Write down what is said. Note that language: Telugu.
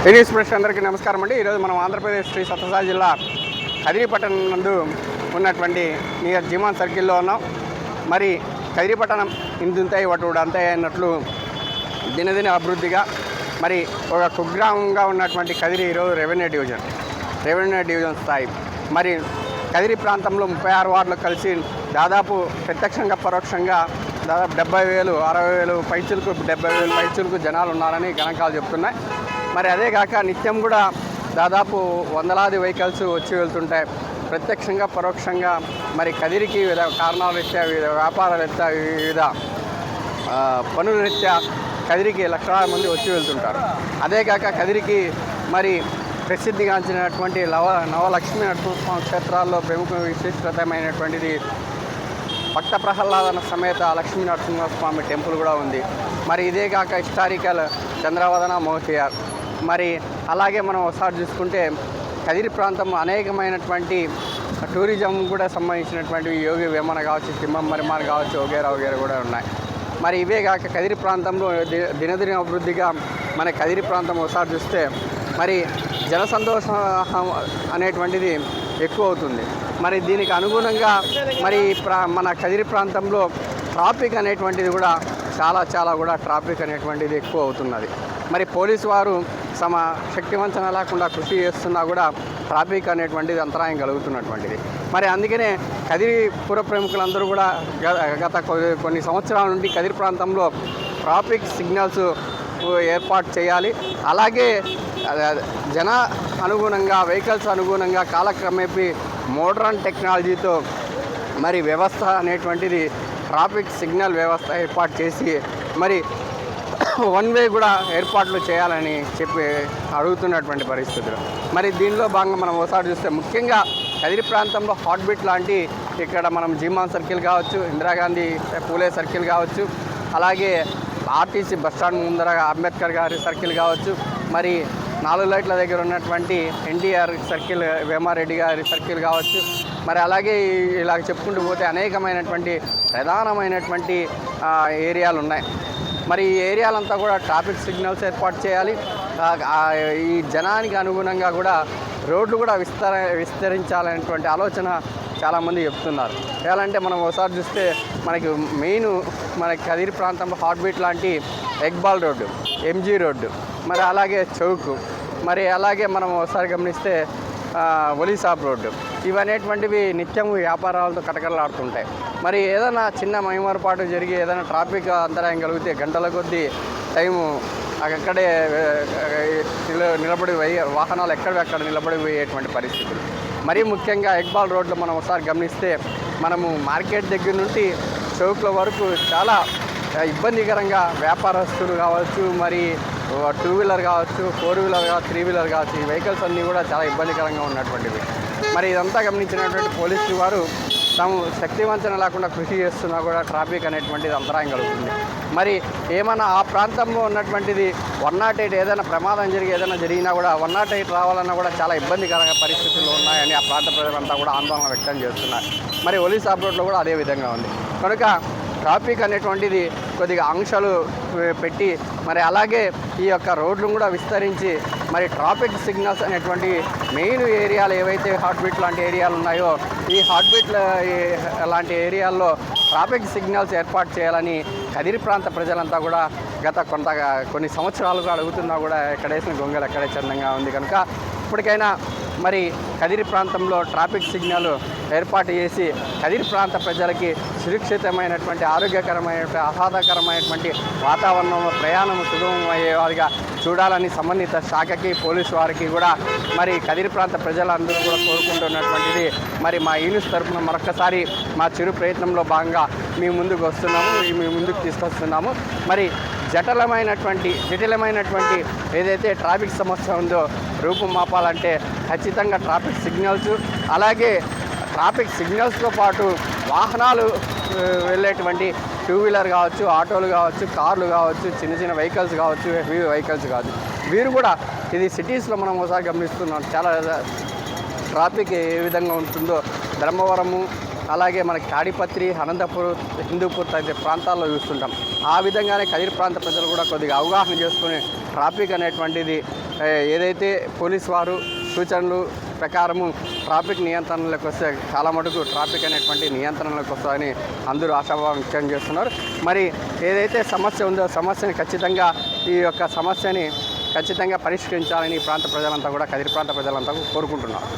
న్యూస్ ప్రెస్ అందరికీ నమస్కారం అండి. ఈరోజు మనం ఆంధ్రప్రదేశ్ శ్రీ సత్యసాయి జిల్లా కదిరిపట్టణం నందు ఉన్నటువంటి నియర్ జీమాన్ సర్కిల్లో ఉన్నాం. మరి కదిరిపట్టణం ఇంతుంతాయి వటుడు అంతాయి అన్నట్లు దినదిన అభివృద్ధిగా మరి ఒక కుగ్రామంగా ఉన్నటువంటి కదిరి ఈరోజు రెవెన్యూ డివిజన్ స్థాయి. మరి కదిరి ప్రాంతంలో 36 వార్డులు కలిసి దాదాపు ప్రత్యక్షంగా పరోక్షంగా దాదాపు 70,000 60,000 పైచులకు 70,000 పైచులకు జనాలు ఉన్నారని గణాంకాలు చెప్తున్నాయి. మరి అదే కాక నిత్యం కూడా దాదాపు వందలాది వెహికల్స్ వచ్చి వెళ్తుంటాయి. ప్రత్యక్షంగా పరోక్షంగా మరి కదిరికి వివిధ కారణాల రీత్యా, వివిధ వ్యాపారాల రీత్యా, వివిధ పనుల రీత్యా కదిరికి లక్షలాది మంది వచ్చి వెళ్తుంటారు. అదే కాక కదిరికి మరి ప్రసిద్ధిగాంచినటువంటి నవలక్ష్మీ నరసింహస్వామి క్షేత్రాల్లో ప్రముఖ విశిష్టతమైనటువంటిది భక్త ప్రహ్లాదన సమేత లక్ష్మీ నరసింహస్వామి టెంపుల్ కూడా ఉంది. మరి ఇదే కాక హిస్టారికల్ చంద్రవదన మోతియార్. మరి అలాగే మనం ఒకసారి చూసుకుంటే కదిరి ప్రాంతం అనేకమైనటువంటి టూరిజం కూడా సంబంధించినటువంటి యోగి వేమన కావచ్చు, తిమ్మం మరిమాన్ కావచ్చు, వగేరా కూడా ఉన్నాయి. మరి ఇవే కాక కదిరి ప్రాంతంలో దినదిన అభివృద్ధిగా మన కదిరి ప్రాంతం ఒకసారి చూస్తే మరి జనసంతోషం అనేటువంటిది ఎక్కువ అవుతుంది. మరి దీనికి అనుగుణంగా మరి మన కదిరి ప్రాంతంలో ట్రాఫిక్ అనేటువంటిది కూడా చాలా కూడా ట్రాఫిక్ అనేటువంటిది ఎక్కువ అవుతున్నది. మరి పోలీసు వారు తమ శక్తివంచన లేకుండా కృషి చేస్తున్నా కూడా ట్రాఫిక్ అనేటువంటిది అంతరాయం కలుగుతున్నటువంటిది. మరి అందుకనే కదిరి పుర ప్రముఖులందరూ కూడా గత కొన్ని సంవత్సరాల నుండి కదిరి ప్రాంతంలో ట్రాఫిక్ సిగ్నల్స్ ఏర్పాటు చేయాలి. అలాగే జన అనుగుణంగా, వెహికల్స్ అనుగుణంగా కాలక్రమేపీ మోడ్రన్ టెక్నాలజీతో మరి వ్యవస్థ అనేటువంటిది ట్రాఫిక్ సిగ్నల్ వ్యవస్థ ఏర్పాటు చేసి మరి వన్ వే కూడా ఏర్పాట్లు చేయాలని చెప్పి అడుగుతున్నటువంటి పరిస్థితులు. మరి దీనిలో భాగంగా మనం ఒకసారి చూస్తే ముఖ్యంగా కదిరి ప్రాంతంలో హార్ట్ బీట్ లాంటి ఇక్కడ మనం జీమాన్ సర్కిల్ కావచ్చు, ఇందిరాగాంధీ పూలే సర్కిల్ కావచ్చు, అలాగే ఆర్టీసీ బస్టాండ్ ముందర అంబేద్కర్ గారి సర్కిల్ కావచ్చు, మరి 4 లైట్ల దగ్గర ఉన్నటువంటి ఎన్టీఆర్ సర్కిల్, వేమారెడ్డి గారి సర్కిల్ కావచ్చు, మరి అలాగే ఇలా చెప్పుకుంటూ పోతే అనేకమైనటువంటి ప్రధానమైనటువంటి ఏరియాలు ఉన్నాయి. మరి ఈ ఏరియాలంతా కూడా ట్రాఫిక్ సిగ్నల్స్ ఏర్పాటు చేయాలి. ఈ జనానికి అనుగుణంగా కూడా రోడ్లు కూడా విస్తరించాలనేటువంటి ఆలోచన చాలామంది చెప్తున్నారు. ఎలాంటే మనం ఒకసారి చూస్తే మనకి మెయిన్ మనకి కదిరి ప్రాంతంలో హార్ట్ బీట్ లాంటి ఎగ్బాల్ రోడ్డు, ఎంజీ రోడ్డు, మరి అలాగే చౌక్, మరి అలాగే మనం ఒకసారి గమనిస్తే ఒలిసాబ్ రోడ్డు, ఇవనేటువంటివి నిత్యం వ్యాపారాలతో కటకలాడుతుంటాయి. మరి ఏదైనా చిన్న మైమరపాటు జరిగి ఏదైనా ట్రాఫిక్ అంతరాయం కలిగితే గంటల కొద్దీ టైము అక్కడే నిలబడి వాహనాలు ఎక్కడెక్కడ నిలబడిపోయేటువంటి పరిస్థితులు. మరీ ముఖ్యంగా ఎగ్బాల్ రోడ్లో మనం ఒకసారి గమనిస్తే మనము మార్కెట్ దగ్గర నుండి చౌక్ల వరకు చాలా ఇబ్బందికరంగా వ్యాపారస్తులు కావచ్చు, మరి 2 వీలర్ కావచ్చు, 4 వీలర్ కావచ్చు, 3 వీలర్ కావచ్చు, ఈ వెహికల్స్ అన్నీ కూడా చాలా ఇబ్బందికరంగా ఉన్నటువంటివి. మరి ఇదంతా గమనించినటువంటి పోలీసులు వారు తాము శక్తివంచన లేకుండా కృషి చేస్తున్నా కూడా ట్రాఫిక్ అనేటువంటిది అంతరాయం కలుగుతుంది. మరి ఏమైనా ఆ ప్రాంతంలో ఉన్నటువంటిది 108 ఏదైనా ప్రమాదం ఏదైనా జరిగినా కూడా 108 రావాలన్నా కూడా చాలా ఇబ్బందికరంగా పరిస్థితుల్లో ఉన్నాయని ఆ ప్రాంత ప్రజలంతా కూడా ఆందోళన వ్యక్తం చేస్తున్నారు. మరి ఒలిసాబ్ రోడ్లో కూడా అదే విధంగా ఉంది. కనుక ట్రాఫిక్ అనేటువంటిది కొద్దిగా ఆంక్షలు పెట్టి మరి అలాగే ఈ యొక్క రోడ్లు కూడా విస్తరించి మరి ట్రాఫిక్ సిగ్నల్స్ అనేటువంటి మెయిన్ ఏరియాలు ఏవైతే హార్ట్ బీట్ లాంటి ఏరియాలు ఉన్నాయో ఈ హార్ట్ బీట్ లాంటి ఏరియాల్లో ట్రాఫిక్ సిగ్నల్స్ ఏర్పాటు చేయాలని కదిరి ప్రాంత ప్రజలంతా కూడా గత కొన్ని సంవత్సరాలుగా అడుగుతున్నా కూడా ఎక్కడేసిన గొంగలు ఎక్కడే చందంగా ఉంది. కనుక ఇప్పటికైనా మరి కదిరి ప్రాంతంలో ట్రాఫిక్ సిగ్నల్ ఏర్పాటు చేసి కదిరి ప్రాంత ప్రజలకి సురక్షితమైనటువంటి, ఆరోగ్యకరమైనటువంటి, ఆహ్లాదకరమైనటువంటి వాతావరణంలో ప్రయాణం సుగమమయ్యేవారిగా చూడాలని సంబంధిత శాఖకి, పోలీసు వారికి కూడా మరి కదిరి ప్రాంత ప్రజలందరూ కూడా కోరుకుంటున్నటువంటిది. మరి మా యూనిస్ తరఫున మరొకసారి మా చిరు ప్రయత్నంలో భాగంగా మీ ముందుకు వస్తున్నాము, మీ ముందుకు తీసుకొస్తున్నాము. మరి జటిలమైనటువంటి ఏదైతే ట్రాఫిక్ సమస్య ఉందో రూపుమాపాలంటే ఖచ్చితంగా ట్రాఫిక్ సిగ్నల్స్, అలాగే ట్రాఫిక్ సిగ్నల్స్తో పాటు వాహనాలు వెళ్ళేటువంటి 2 వీలర్ కావచ్చు, ఆటోలు కావచ్చు, కార్లు కావచ్చు, చిన్న వెహికల్స్ కావచ్చు, హెవీ వెహికల్స్ కావచ్చు, వీరు కూడా ఇది సిటీస్లో మనం ఒకసారి గమనిస్తున్నాం. చాలా ట్రాఫిక్ ఏ విధంగా ఉంటుందో ధర్మవరము, అలాగే మనకి తాడిపత్రి, అనంతపూర్, హిందూపూర్ తదితర ప్రాంతాల్లో చూస్తుంటాం. ఆ విధంగానే కదిరి ప్రాంత ప్రజలు కూడా కొద్దిగా అవగాహన చేసుకుని ట్రాఫిక్ అనేటువంటిది ఏదైతే పోలీసు వారు సూచనలు ప్రకారము ట్రాఫిక్ నియంత్రణలోకి వస్తే చాలా మటుకు ట్రాఫిక్ అనేటువంటి నియంత్రణలోకి వస్తుందని అందరూ ఆశాభావం వ్యక్తం చేస్తున్నారు. మరి ఏదైతే సమస్య ఉందో సమస్యని ఖచ్చితంగా ఈ యొక్క సమస్యని ఖచ్చితంగా పరిష్కరించాలని ఈ ప్రాంత ప్రజలంతా కూడా కదిరి ప్రాంత ప్రజలంతా కోరుకుంటున్నారు.